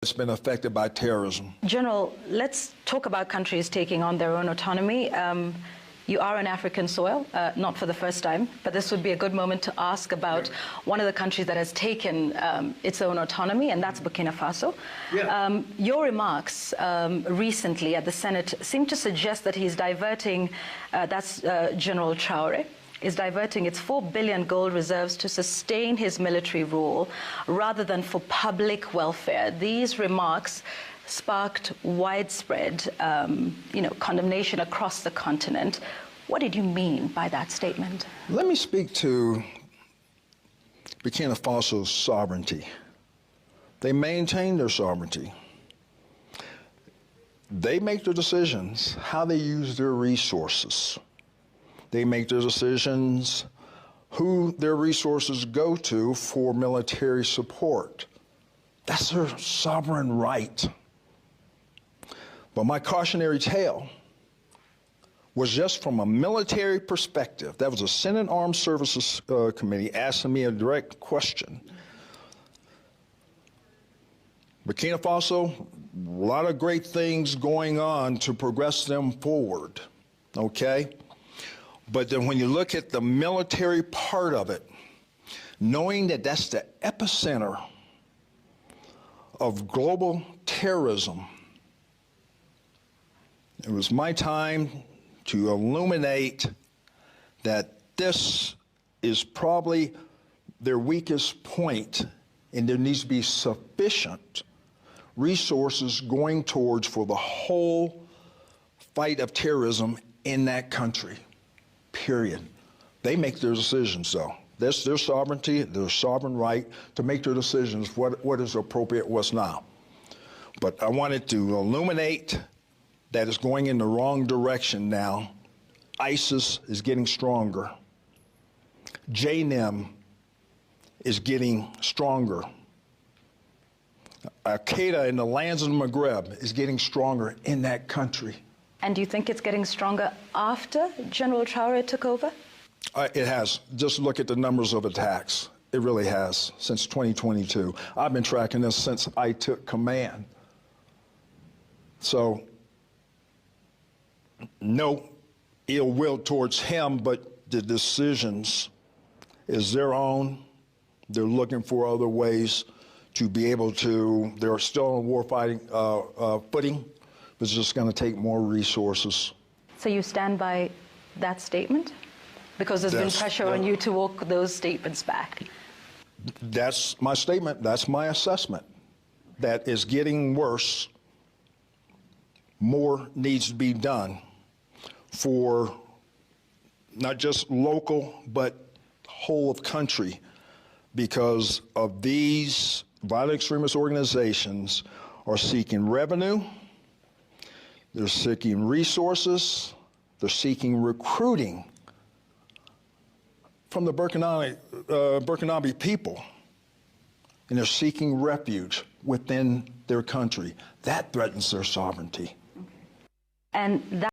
It's been affected by terrorism. General, let's talk about countries taking on their own autonomy. You are on African soil, not for the first time, but this would be a good moment to ask about one of the countries that has taken its own autonomy, and that's Burkina Faso. Your remarks recently at the Senate seem to suggest that he's diverting, that's General Traore, is diverting its 4 billion gold reserves to sustain his military rule rather than for public welfare. These remarks sparked widespread condemnation across the continent. What did you mean by that statement? Let me speak to Burkina Faso's sovereignty. They maintain their sovereignty. They make their decisions how they use their resources. They make their decisions who their resources go to for military support. That's their sovereign right. But my cautionary tale was just from a military perspective. That was a Senate Armed Services Committee asking me a direct question. Burkina Faso, a lot of great things going on to progress them forward, okay? But then when you look at the military part of it, knowing that that's the epicenter of global terrorism, it was my time to illuminate that this is probably their weakest point, and there needs to be sufficient resources going towards for the whole fight of terrorism in that country. Period. They make their decisions, though. That's their sovereignty, their sovereign right to make their decisions, what is appropriate, what's not. But I wanted to illuminate that it's going in the wrong direction now. ISIS is getting stronger. JNIM is getting stronger. Al-Qaeda in the lands of the Maghreb is getting stronger in that country. And do you think it's getting stronger after General Traore took over? It has. Just look at the numbers of attacks. It really has, since 2022. I've been tracking this since I took command. So, no ill will towards him, but the decisions is their own. They're looking for other ways to be able to, they're still on warfighting footing. It's just going to take more resources. So you stand by that statement? Because there's been pressure on you to walk those statements back. That's my statement. That's my assessment. That is getting worse. More needs to be done for not just local, but whole of country, because of these violent extremist organizations are seeking revenue. They're seeking resources. They're seeking recruiting from the Burkinabe people. And they're seeking refuge within their country. That threatens their sovereignty. And that